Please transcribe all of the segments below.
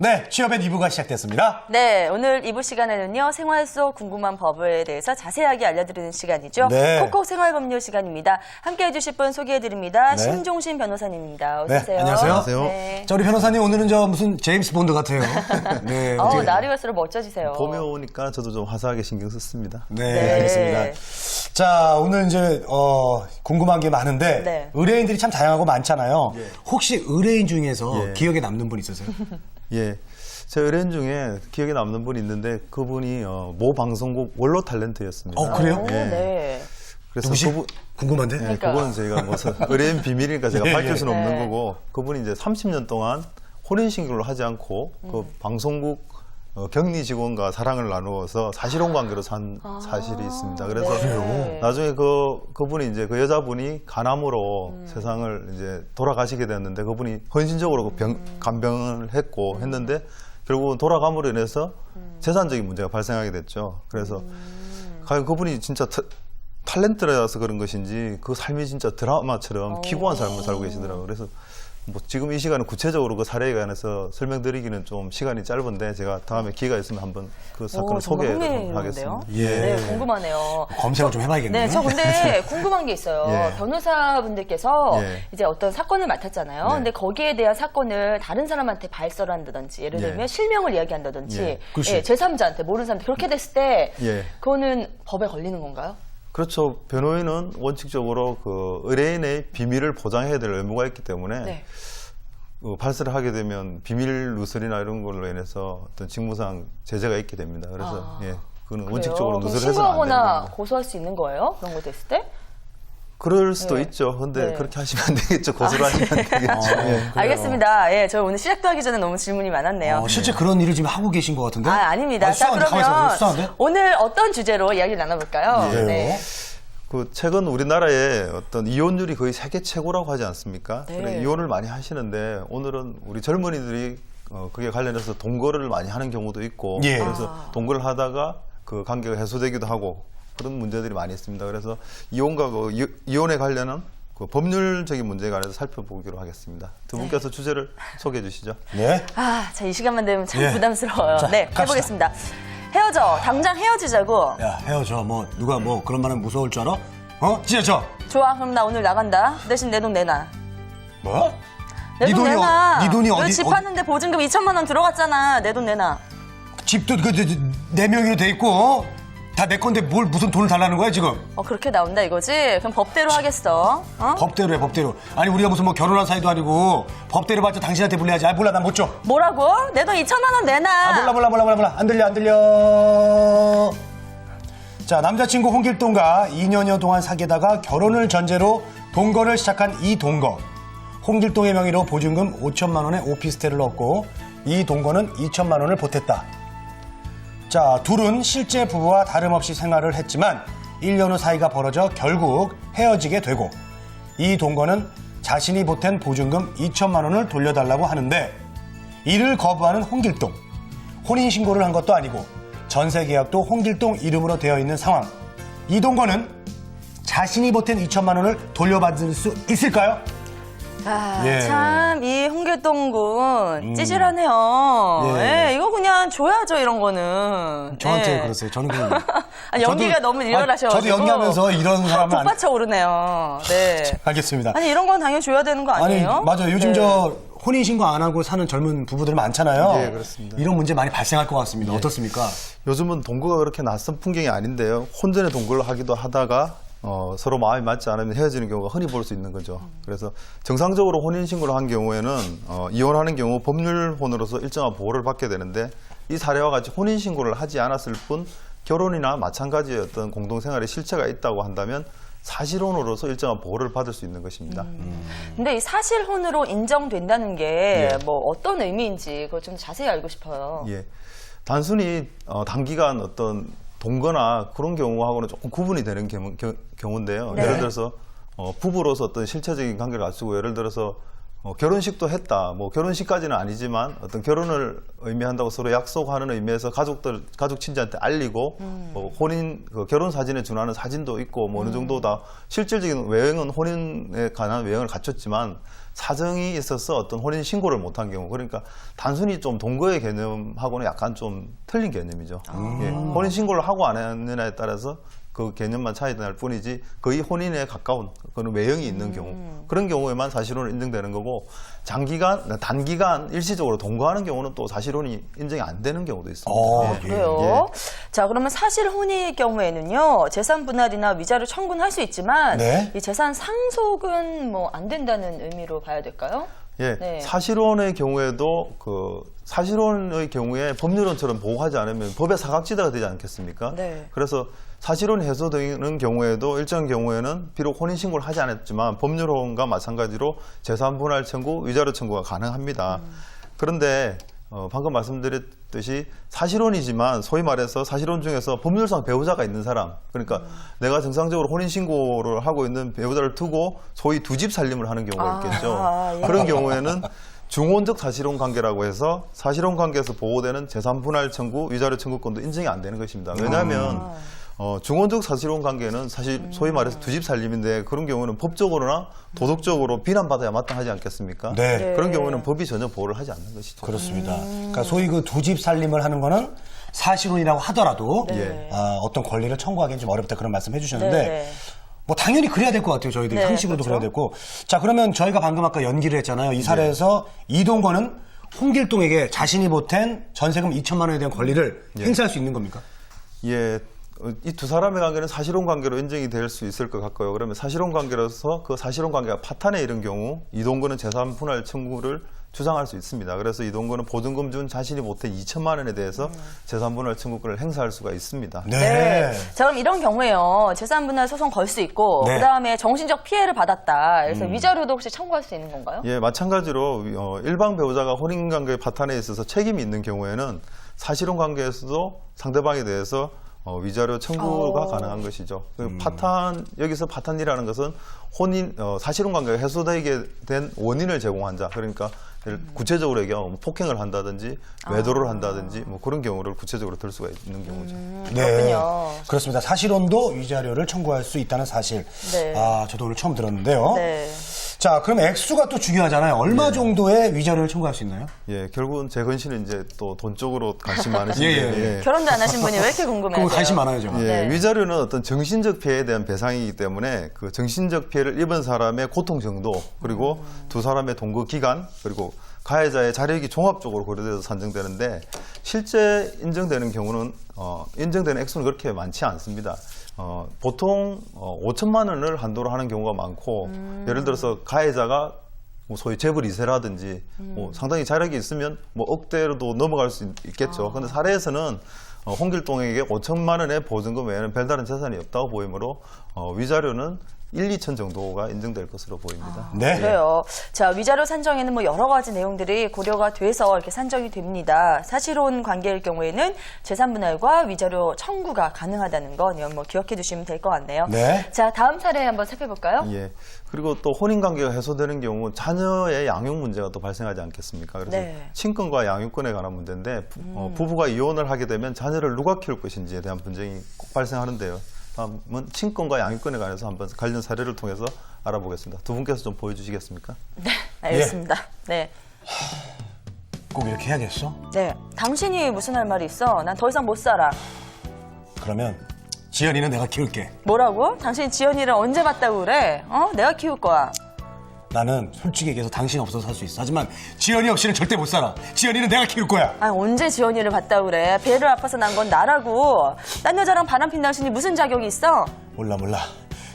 네, 취업의 2부가 시작됐습니다. 네, 오늘 2부 시간에는요, 생활 속 궁금한 법에 대해서 자세하게 알려드리는 시간이죠. 네. 콕콕 생활법률 시간입니다. 함께 해주실 분 소개해드립니다. 네. 신종신 변호사님입니다. 네, 어서오세요. 안녕하세요. 네. 자, 우리 변호사님 오늘은 무슨 제임스 본드 같아요. 네, 어떻게... 날이 갈수록 멋져지세요. 봄이 오니까 저도 좀 화사하게 신경 썼습니다. 네, 네. 알겠습니다. 자, 오늘 이제 궁금한 게 많은데 네. 의뢰인들이 참 다양하고 많잖아요. 혹시 의뢰인 중에서 예. 기억에 남는 분 있으세요? 예. 제 의뢰인 중에 기억에 남는 분이 있는데 그분이 모 방송국 원로 탤런트였습니다. 그래요? 예. 네. 그래서 누구시? 궁금한데? 예, 그러니까. 그거는 저희가 의뢰인 비밀이니까 제가 예, 밝힐 수는 예. 없는 네. 거고 그분이 이제 30년 동안 혼인신고를 하지 않고 그 방송국 격리 직원과 사랑을 나누어서 사실혼 관계로 산 사실이 있습니다. 그래서 네. 나중에 그분이 이제 그 여자분이 간암으로 세상을 이제 돌아가시게 됐는데 그분이 헌신적으로 간병을 했고 했는데 결국은 돌아감으로 인해서 재산적인 문제가 발생하게 됐죠. 그래서 과연 그분이 진짜 탤런트라서 그런 것인지 그 삶이 진짜 드라마처럼 기구한 삶을 살고 계시더라고요. 그래서 뭐 지금 이 시간은 구체적으로 그 사례에 관해서 설명드리기는 좀 시간이 짧은데 제가 다음에 기회가 있으면 한번 그 사건을 소개하도록 하겠습니다. 예. 네, 궁금하네요. 검색을 좀 해봐야겠네요. 네, 저 근데 궁금한 게 있어요. 예. 변호사분들께서 예. 이제 어떤 사건을 맡았잖아요. 네. 근데 거기에 대한 사건을 다른 사람한테 발설을 한다든지, 예를 예. 들면 실명을 이야기한다든지, 예. 그렇지. 제3자한테, 모르는 사람한테 그렇게 됐을 때, 예. 그거는 법에 걸리는 건가요? 그렇죠. 변호인은 원칙적으로 그 의뢰인의 비밀을 보장해야 될 의무가 있기 때문에 네. 발설을 하게 되면 비밀 누설이나 이런 걸로 인해서 어떤 직무상 제재가 있게 됩니다. 그래서 예, 그거는 원칙적으로 그래요? 누설을 해서는 안 되는 신고하거나 겁니다. 고소할 수 있는 거예요? 그런 거 됐을 때? 그럴 수도 네. 있죠. 근데 네. 그렇게 하시면 안 되겠죠. 고소를 하시면 안 되겠죠. 예. 알겠습니다. 예, 저 오늘 시작도 하기 전에 너무 질문이 많았네요. 실제 그런 일을 지금 하고 계신 것 같은데? 아닙니다. 자, 수상한데, 가만히 그러면 있어. 수상한데? 오늘 어떤 주제로 이야기를 나눠볼까요? 예. 네. 그 최근 우리나라의 어떤 이혼율이 거의 세계 최고라고 하지 않습니까? 네. 그래, 이혼을 많이 하시는데 오늘은 우리 젊은이들이 그게 관련해서 동거를 많이 하는 경우도 있고 예. 그래서 동거를 하다가 그 관계가 해소되기도 하고 그런 문제들이 많이 있습니다. 그래서 이혼과 이혼에 관련한 그 법률적인 문제에 관해서 살펴보기로 하겠습니다. 두 분께서 주제를 소개해 주시죠. 네. 자, 이 시간만 되면 참 예. 부담스러워요. 자, 네, 갑시다. 해보겠습니다. 헤어져. 당장 헤어지자고. 야, 헤어져. 누가 그런 말은 무서울 줄 알아? 찢어져. 좋아, 그럼 나 오늘 나간다. 대신 내 돈 내놔. 뭐? 내 돈 내놔. 네 돈이 어디? 너집 파는데 보증금 2천만 원 들어갔잖아. 내 돈 내놔. 집도 내 명의로 돼 있고 다 내 건데 뭘 무슨 돈을 달라는 거야 지금? 그렇게 나온다 이거지? 그럼 법대로 하겠어. 법대로 해, 법대로. 아니 우리가 무슨 결혼한 사이도 아니고 법대로 봤자 당신한테 불려야지. 몰라, 난 못 줘. 뭐라고? 내 돈 2천만 원 내놔. 몰라. 안 들려. 자, 남자친구 홍길동과 2년여 동안 사귀다가 결혼을 전제로 동거를 시작한 이 동거. 홍길동의 명의로 보증금 5천만 원의 오피스텔을 얻고 이 동거는 2천만 원을 보탰다. 자, 둘은 실제 부부와 다름없이 생활을 했지만 1년 후 사이가 벌어져 결국 헤어지게 되고 이 동거는 자신이 보탠 보증금 2천만 원을 돌려달라고 하는데 이를 거부하는 홍길동. 혼인신고를 한 것도 아니고 전세계약도 홍길동 이름으로 되어 있는 상황. 이 동거는 자신이 보탠 2천만 원을 돌려받을 수 있을까요? 예. 참, 이 홍길동 군 찌질하네요. 예. 예, 이거 그냥 줘야죠, 이런 거는. 저한테 예. 그러세요. 저는 그냥 아니, 연기가 너무 리얼하셔가지고. 저도 연기하면서 이런 사람은 안... 북받쳐 오르네요. 네. 알겠습니다. 아니, 이런 건 당연히 줘야 되는 거 아니에요? 맞아요. 요즘 네. 혼인신고 안 하고 사는 젊은 부부들 많잖아요. 예, 그렇습니다. 이런 문제 많이 발생할 것 같습니다. 어떻습니까? 요즘은 동거가 그렇게 낯선 풍경이 아닌데요. 혼전의 동거를 하기도 하다가 서로 마음이 맞지 않으면 헤어지는 경우가 흔히 볼 수 있는 거죠. 그래서 정상적으로 혼인신고를 한 경우에는 이혼하는 경우 법률혼으로서 일정한 보호를 받게 되는데 이 사례와 같이 혼인신고를 하지 않았을 뿐 결혼이나 마찬가지의 어떤 공동생활에 실체가 있다고 한다면 사실혼으로서 일정한 보호를 받을 수 있는 것입니다. 근데 이 사실혼으로 인정된다는 게 뭐 어떤 의미인지 그걸 좀 자세히 알고 싶어요. 예. 단순히 단기간 어떤 동거나 그런 경우하고는 조금 구분이 되는 경우인데요. 네. 예를 들어서 부부로서 어떤 실체적인 관계를 갖추고 예를 들어서 결혼식도 했다. 뭐 결혼식까지는 아니지만 어떤 결혼을 의미한다고 서로 약속하는 의미에서 가족 친지한테 알리고 혼인 결혼 사진에 준하는 사진도 있고 뭐 어느 정도 다 실질적인 외형은 혼인에 관한 외형을 갖췄지만 사정이 있어서 어떤 혼인 신고를 못한 경우, 그러니까 단순히 좀 동거의 개념하고는 약간 좀 틀린 개념이죠. 예, 혼인 신고를 하고 안 했느냐에 따라서 그 개념만 차이 날 뿐이지 거의 혼인에 가까운 그런 외형이 있는 경우, 그런 경우에만 사실혼을 인정되는 거고, 단기간 일시적으로 동거하는 경우는 또 사실혼이 인정이 안 되는 경우도 있습니다. 예. 그래요? 자, 그러면 사실혼의 경우에는요, 재산 분할이나 위자료 청구는 할 수 있지만, 네. 이 재산 상속은 뭐 안 된다는 의미로 봐야 될까요? 예, 네. 사실혼의 경우에도 사실혼의 경우에 법률혼처럼 보호하지 않으면 법의 사각지대가 되지 않겠습니까? 네. 그래서 사실혼이 해소되는 경우에도 일정 경우에는 비록 혼인신고를 하지 않았지만 법률혼과 마찬가지로 재산분할 청구, 위자료 청구가 가능합니다. 그런데 방금 말씀드렸듯이 사실혼이지만 소위 말해서 사실혼 중에서 법률상 배우자가 있는 사람, 그러니까 내가 정상적으로 혼인신고를 하고 있는 배우자를 두고 소위 두 집 살림을 하는 경우가 있겠죠. 예. 그런 경우에는 중혼적 사실혼 관계라고 해서 사실혼 관계에서 보호되는 재산분할 청구, 위자료 청구권도 인정이 안 되는 것입니다. 왜냐하면 중혼적 사실혼 관계는 사실 소위 말해서 두 집 살림인데, 그런 경우는 법적으로나 도덕적으로 비난받아야 마땅하지 않겠습니까? 네. 네. 그런 경우는 법이 전혀 보호를 하지 않는 것이죠. 그렇습니다. 그러니까 소위 그 두 집 살림을 하는 거는 사실혼이라고 하더라도 네. 어떤 권리를 청구하기는 좀 어렵다, 그런 말씀 해주셨는데 네. 뭐 당연히 그래야 될 것 같아요. 저희들이 네, 상식으로도 그렇죠. 그래야 되고. 자, 그러면 저희가 방금 아까 연기를 했잖아요. 이 사례에서 이동건은 홍길동에게 자신이 보탠 전세금 2천만 원에 대한 권리를 행사할 수 있는 겁니까? 예, 이 두 사람의 관계는 사실혼 관계로 인정이 될 수 있을 것 같고요. 그러면 사실혼 관계로서 그 사실혼 관계가 파탄에 이른 경우 이동건은 재산 분할 청구를 주장할 수 있습니다. 그래서 이동건은 보증금 준 자신이 보탠 2천만 원에 대해서 재산 분할 청구권을 행사할 수가 있습니다. 네. 자, 그럼 이런 경우에요. 재산 분할 소송 걸 수 있고, 네. 그다음에 정신적 피해를 받았다. 그래서 위자료도 혹시 청구할 수 있는 건가요? 예, 마찬가지로 일방 배우자가 혼인 관계 파탄에 있어서 책임이 있는 경우에는 사실혼 관계에서도 상대방에 대해서 위자료 청구가 가능한 것이죠. 여기서 파탄이라는 것은 사실혼 관계가 해소되게 된 원인을 제공한 자, 그러니까 구체적으로 얘기하면 폭행을 한다든지 외도를 한다든지 뭐 그런 경우를 구체적으로 들 수가 있는 경우죠. 그렇군요. 그렇습니다. 사실혼도 위자료를 청구할 수 있다는 사실. 네. 저도 오늘 처음 들었는데요. 네. 자, 그럼 액수가 또 중요하잖아요. 얼마 정도의 위자료를 청구할 수 있나요? 예, 결국은 재건 씨는 이제 또 돈 쪽으로 관심 많으신데 예. 결혼도 안 하신 분이 왜 이렇게 궁금해하세요? 그거 관심 많아야죠. 예, 네. 위자료는 어떤 정신적 피해에 대한 배상이기 때문에 그 정신적 피해를 입은 사람의 고통 정도, 그리고 두 사람의 동거 기간, 그리고 가해자의 자력이 종합적으로 고려돼서 산정되는데, 실제 인정되는 경우는 인정되는 액수는 그렇게 많지 않습니다. 보통 5천만 원을 한도로 하는 경우가 많고, 예를 들어서 가해자가 뭐 소위 재벌 2세라든지 뭐 상당히 자력이 있으면 뭐 억대로도 넘어갈 수 있겠죠. 그런데 사례에서는 홍길동에게 5천만 원의 보증금 외에는 별다른 재산이 없다고 보이므로 위자료는 1, 2천 정도가 인정될 것으로 보입니다. 네. 그래요. 자, 위자료 산정에는 뭐 여러 가지 내용들이 고려가 돼서 이렇게 산정이 됩니다. 사실혼 관계일 경우에는 재산 분할과 위자료 청구가 가능하다는 건 뭐 기억해 두시면 될 것 같네요. 네. 자, 다음 사례 한번 살펴볼까요? 예. 그리고 또 혼인 관계가 해소되는 경우 자녀의 양육 문제가 또 발생하지 않겠습니까? 그래서 네. 친권과 양육권에 관한 문제인데 부부가 이혼을 하게 되면 자녀를 누가 키울 것인지에 대한 분쟁이 꼭 발생하는데요. 다음은 친권과 양육권에 관해서 한번 관련 사례를 통해서 알아보겠습니다. 두 분께서 좀 보여주시겠습니까? 네, 알겠습니다. 네. 꼭 이렇게 해야겠어? 네. 당신이 무슨 할 말이 있어? 난 더 이상 못 살아. 그러면 지연이는 내가 키울게. 뭐라고? 당신 지연이를 언제 봤다고 그래? 내가 키울 거야. 나는 솔직히 얘기해서 당신 없어서 살 수 있어. 하지만 지연이 없이는 절대 못 살아. 지연이는 내가 키울 거야. 아니, 언제 지연이를 봤다고 그래? 배를 아파서 난 건 나라고. 딴 여자랑 바람핀 당신이 무슨 자격이 있어? 몰라.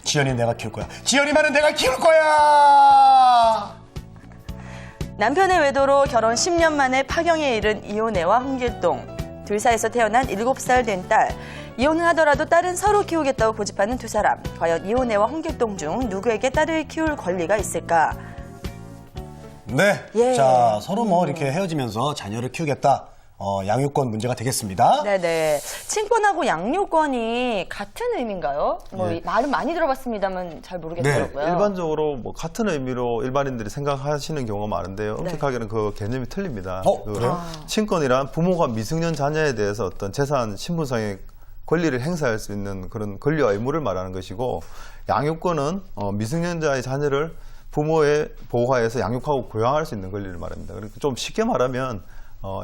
지연이는 내가 키울 거야. 지연이만은 내가 키울 거야. 남편의 외도로 결혼 10년 만에 파경에 이른 이혼애와 홍길동. 둘 사이에서 태어난 7살 된 딸. 이혼을 하더라도 딸은 서로 키우겠다고 고집하는 두 사람. 과연 이혼애와 홍길동 중 누구에게 딸을 키울 권리가 있을까? 네. 예. 자, 서로 뭐 이렇게 헤어지면서 자녀를 키우겠다. 양육권 문제가 되겠습니다. 네네. 친권하고 양육권이 같은 의미인가요? 뭐 네. 말은 많이 들어봤습니다만 잘 모르겠더라고요. 일반적으로 뭐 같은 의미로 일반인들이 생각하시는 경우가 많은데요. 엄격하게는 그 개념이 틀립니다. 그래요? 친권이란 부모가 미성년 자녀에 대해서 어떤 재산 신분상의 권리를 행사할 수 있는 그런 권리와 의무를 말하는 것이고, 양육권은 미성년자의 자녀를 부모의 보호하에서 양육하고 교양할 수 있는 권리를 말합니다. 그러니까 좀 쉽게 말하면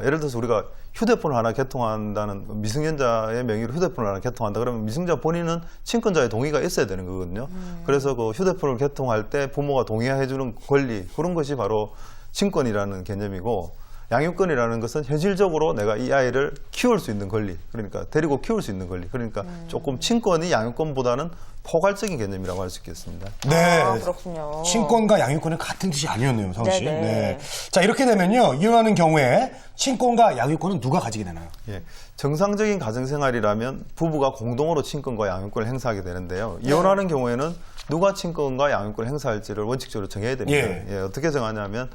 예를 들어서 우리가 휴대폰을 하나 개통한다는 미성년자의 명의로 휴대폰을 하나 개통한다 그러면 미성년자 본인은 친권자의 동의가 있어야 되는 거거든요. 그래서 그 휴대폰을 개통할 때 부모가 동의해 주는 권리 그런 것이 바로 친권이라는 개념이고 양육권이라는 것은 현실적으로 내가 이 아이를 키울 수 있는 권리, 그러니까 데리고 키울 수 있는 권리, 그러니까 조금 친권이 양육권보다는 포괄적인 개념이라고 할 수 있겠습니다. 네. 그렇군요. 친권과 양육권은 같은 뜻이 아니었네요, 성우 씨. 네네. 네. 자, 이렇게 되면요. 이혼하는 경우에 친권과 양육권은 누가 가지게 되나요? 예, 정상적인 가정생활이라면 부부가 공동으로 친권과 양육권을 행사하게 되는데요. 이혼하는 경우에는 누가 친권과 양육권을 행사할지를 원칙적으로 정해야 됩니다. 예. 어떻게 정하냐면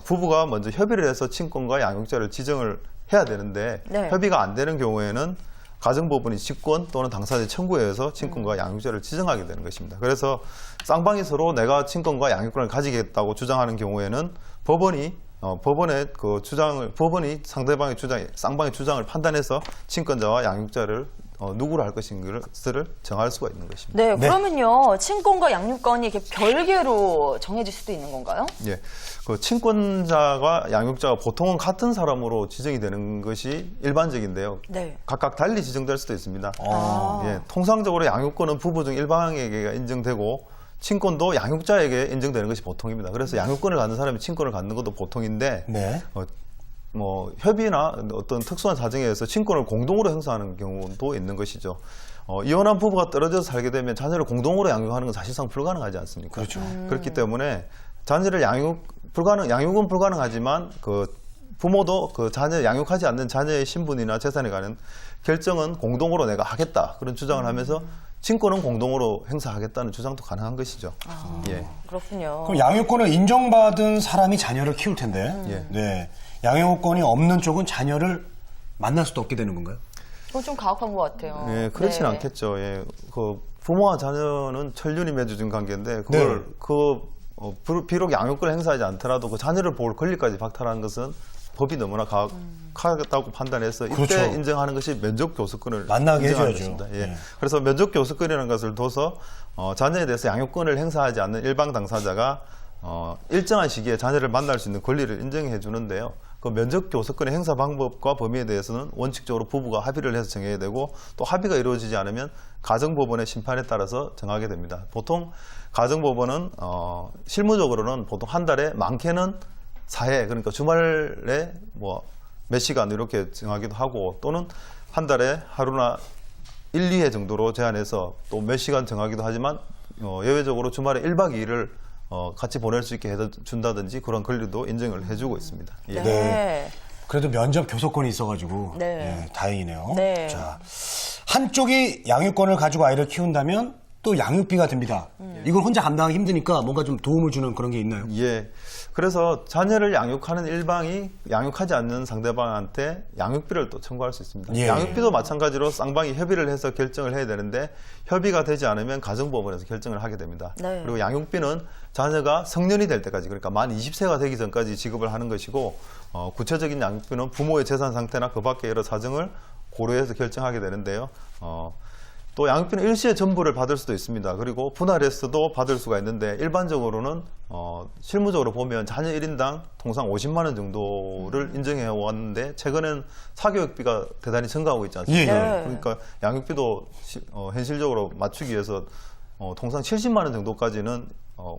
부부가 먼저 협의를 해서 친권과 양육자를 지정을 해야 되는데 네. 협의가 안 되는 경우에는 가정법원이 직권 또는 당사자 청구에 의해서 친권과 양육자를 지정하게 되는 것입니다. 그래서 쌍방이 서로 내가 친권과 양육권을 가지겠다고 주장하는 경우에는 법원의 그 주장을 법원이 상대방의 주장, 쌍방의 주장을 판단해서 친권자와 양육자를 누구로 할 것인가를 정할 수가 있는 것입니다. 네, 그러면요 친권과 양육권이 이렇게 별개로 정해질 수도 있는 건가요? 예, 그 친권자와 양육자가 보통은 같은 사람으로 지정이 되는 것이 일반적인데요. 네. 각각 달리 지정될 수도 있습니다. 아. 예, 통상적으로 양육권은 부부 중 일방에게 인정되고 친권도 양육자에게 인정되는 것이 보통입니다. 그래서 양육권을 갖는 사람이 친권을 갖는 것도 보통인데 네. 협의나 어떤 특수한 사정에 의해서 친권을 공동으로 행사하는 경우도 있는 것이죠. 이혼한 부부가 떨어져서 살게 되면 자녀를 공동으로 양육하는 건 사실상 불가능하지 않습니까? 그렇죠. 그렇기 때문에 자녀를 양육은 불가능하지만 그 부모도 그 자녀 양육하지 않는 자녀의 신분이나 재산에 관한 결정은 공동으로 내가 하겠다 그런 주장을 하면서 친권은 공동으로 행사하겠다는 주장도 가능한 것이죠. 예. 그렇군요. 그럼 양육권을 인정받은 사람이 자녀를 키울 텐데, 예. 네. 양육권이 없는 쪽은 자녀를 만날 수도 없게 되는 건가요? 그건 좀 가혹한 것 같아요. 예, 그렇진 네. 않겠죠. 예, 그 부모와 자녀는 천륜이 맺어진 관계인데 그걸 비록 양육권을 행사하지 않더라도 그 자녀를 볼 권리까지 박탈하는 것은 법이 너무나 가혹하다고 판단해서 이때 그렇죠. 인정하는 것이 면접 교섭권을 만나게 인정하는 해줘야죠. 것입니다. 예. 네. 그래서 면접 교섭권이라는 것을 둬서 자녀에 대해서 양육권을 행사하지 않는 일방 당사자가 일정한 시기에 자녀를 만날 수 있는 권리를 인정해 주는데요. 그 면접 교섭권의 행사 방법과 범위에 대해서는 원칙적으로 부부가 합의를 해서 정해야 되고 또 합의가 이루어지지 않으면 가정법원의 심판에 따라서 정하게 됩니다. 보통 가정법원은 실무적으로는 보통 한 달에 많게는 4회 그러니까 주말에 몇 시간 이렇게 정하기도 하고 또는 한 달에 하루나 1, 2회 정도로 제한해서 또 몇 시간 정하기도 하지만 예외적으로 주말에 1박 2일을 같이 보낼 수 있게 해준다든지 그런 권리도 인정을 해주고 있습니다. 예. 네. 그래도 면접 교섭권이 있어가지고 네. 예, 다행이네요. 네. 자, 한쪽이 양육권을 가지고 아이를 키운다면 또 양육비가 듭니다. 이걸 혼자 감당하기 힘드니까 뭔가 좀 도움을 주는 그런 게 있나요? 예. 그래서 자녀를 양육하는 일방이 양육하지 않는 상대방한테 양육비를 또 청구할 수 있습니다. 예. 양육비도 마찬가지로 쌍방이 협의를 해서 결정을 해야 되는데 협의가 되지 않으면 가정법원에서 결정을 하게 됩니다. 네. 그리고 양육비는 자녀가 성년이 될 때까지 그러니까 만 20세가 되기 전까지 지급을 하는 것이고 구체적인 양육비는 부모의 재산 상태나 그 밖의 여러 사정을 고려해서 결정하게 되는데요. 또 양육비는 일시에 전부를 받을 수도 있습니다. 그리고 분할해서도 받을 수가 있는데 일반적으로는 실무적으로 보면 자녀 1인당 통상 50만 원 정도를 인정해 왔는데 최근엔 사교육비가 대단히 증가하고 있지 않습니까? 예, 예. 그러니까 양육비도 현실적으로 맞추기 위해서 통상 70만 원 정도까지는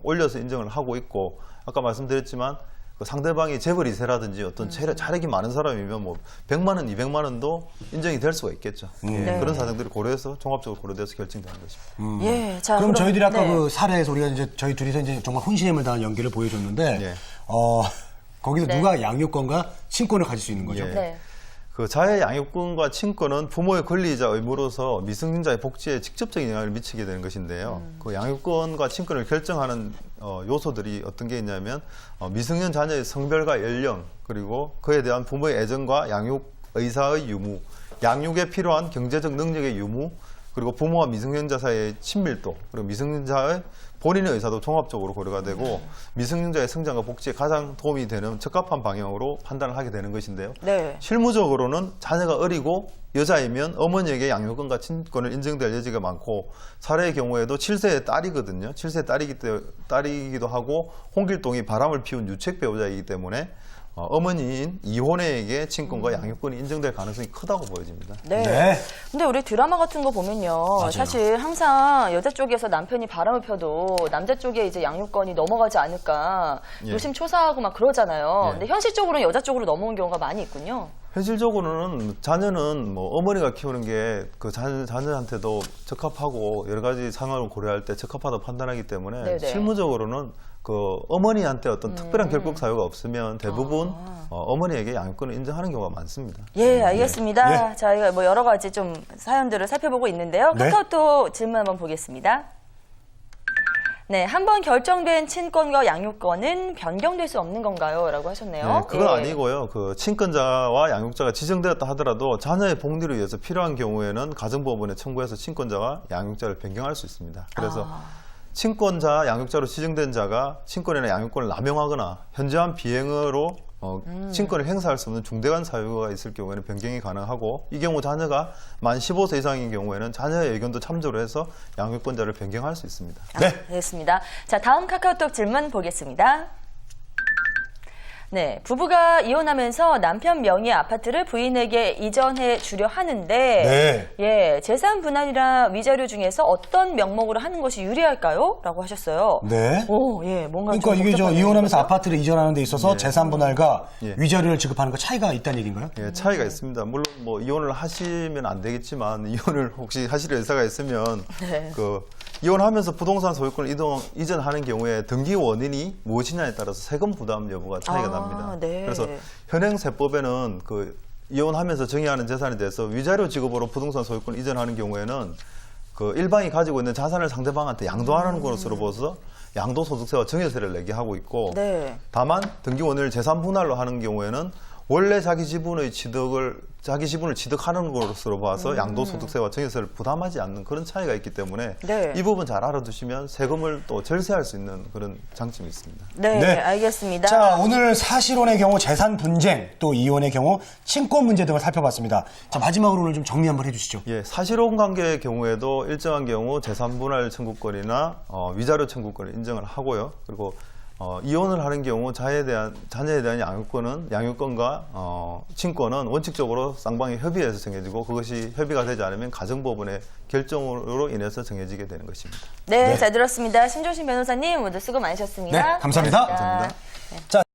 올려서 인정을 하고 있고 아까 말씀드렸지만 그 상대방이 재벌 2세라든지 어떤 자력이 많은 사람이면 100만 원, 200만 원도 인정이 될 수가 있겠죠. 예, 네. 그런 사정들이 고려해서 종합적으로 고려돼서 결정되는 것입니다. 예. 자, 그럼 저희들이 아까 네. 그 사례에서 우리가 이제 저희 둘이서 이제 정말 혼신임을 다한 연기를 보여줬는데, 예. 거기서 네. 누가 양육권과 친권을 가질 수 있는 거죠? 예. 네. 그 자의 양육권과 친권은 부모의 권리이자 의무로서 미성년자의 복지에 직접적인 영향을 미치게 되는 것인데요. 그 양육권과 친권을 결정하는 요소들이 어떤 게 있냐면 미성년 자녀의 성별과 연령 그리고 그에 대한 부모의 애정과 양육 의사의 유무, 양육에 필요한 경제적 능력의 유무 그리고 부모와 미성년자 사이의 친밀도 그리고 미성년자의 본인의 의사도 종합적으로 고려가 되고 미성년자의 성장과 복지에 가장 도움이 되는 적합한 방향으로 판단을 하게 되는 것인데요. 네. 실무적으로는 자녀가 어리고 여자이면 어머니에게 양육권과 친권을 인정될 여지가 많고 사례의 경우에도 7세의 딸이거든요. 7세의 딸이기도 하고 홍길동이 바람을 피운 유책 배우자이기 때문에 어머니인 이혼애에게 친권과 양육권이 인정될 가능성이 크다고 보여집니다. 네. 네. 근데 우리 드라마 같은 거 보면요. 사실 항상 여자 쪽에서 남편이 바람을 펴도 남자 쪽에 이제 양육권이 넘어가지 않을까 예. 노심초사하고 막 그러잖아요. 예. 근데 현실적으로는 여자 쪽으로 넘어온 경우가 많이 있군요. 현실적으로는 자녀는 뭐 어머니가 키우는 게 그 자녀한테도 적합하고 여러 가지 상황을 고려할 때 적합하다고 판단하기 때문에 네네. 실무적으로는 그 어머니한테 어떤 특별한 결격 사유가 없으면 대부분 어머니에게 양육권을 인정하는 경우가 많습니다. 예, 알겠습니다. 예. 저희가 뭐 여러 가지 좀 사연들을 살펴보고 있는데요. 네. 카카오톡 질문 한번 보겠습니다. 네, 한번 결정된 친권과 양육권은 변경될 수 없는 건가요? 라고 하셨네요. 네, 그건 예. 아니고요. 그 친권자와 양육자가 지정되었다 하더라도 자녀의 복리를 위해서 필요한 경우에는 가정법원에 청구해서 친권자와 양육자를 변경할 수 있습니다. 그래서 친권자, 양육자로 지정된 자가 친권이나 양육권을 남용하거나 현저한 비행으로 친권을 행사할 수 없는 중대한 사유가 있을 경우에는 변경이 가능하고 이 경우 자녀가 만 15세 이상인 경우에는 자녀의 의견도 참조를 해서 양육권자를 변경할 수 있습니다. 네. 알겠습니다. 자, 다음 카카오톡 질문 보겠습니다. 네, 부부가 이혼하면서 남편 명의의 아파트를 부인에게 이전해 주려 하는데, 네. 예, 재산 분할이나 위자료 중에서 어떤 명목으로 하는 것이 유리할까요? 라고 하셨어요. 네. 오, 예, 뭔가 그러니까 좀 이게 저 복잡하네요. 이혼하면서 그렇죠? 아파트를 이전하는 데 있어서 재산 분할과 예. 위자료를 지급하는 거 차이가 있다는 얘기인가요? 예, 차이가 있습니다. 물론 뭐 이혼을 하시면 안 되겠지만 이혼을 혹시 하실 의사가 있으면 네. 그 이혼하면서 부동산 소유권을 이전하는 경우에 등기 원인이 무엇이냐에 따라서 세금 부담 여부가 차이가 납니다. 네. 그래서 현행 세법에는 그 이혼하면서 정의하는 재산에 대해서 위자료 지급으로 부동산 소유권을 이전하는 경우에는 그 일방이 가지고 있는 자산을 상대방한테 양도하는 것으로 보아서 양도소득세와 증여세를 내게 하고 있고 네. 다만 등기 원인을 재산 분할로 하는 경우에는 원래 자기 지분을 취득하는 것으로 봐서 양도소득세와 증여세를 부담하지 않는 그런 차이가 있기 때문에 네. 이 부분 잘 알아두시면 세금을 또 절세할 수 있는 그런 장점이 있습니다. 네, 네. 알겠습니다. 자, 오늘 사실혼의 경우 재산 분쟁, 또 이혼의 경우 친권 문제 등을 살펴봤습니다. 자, 마지막으로 오늘 좀 정리 한번 해주시죠. 예, 사실혼 관계의 경우에도 일정한 경우 재산 분할 청구권이나 위자료 청구권을 인정을 하고요. 그리고 이혼을 하는 경우 자녀에 대한 양육권과 친권은 원칙적으로 쌍방의 협의에서 정해지고 그것이 협의가 되지 않으면 가정법원의 결정으로 인해서 정해지게 되는 것입니다. 네, 네. 잘 들었습니다. 신조신 변호사님 모두 수고 많으셨습니다. 네, 감사합니다. 감사합니다. 자.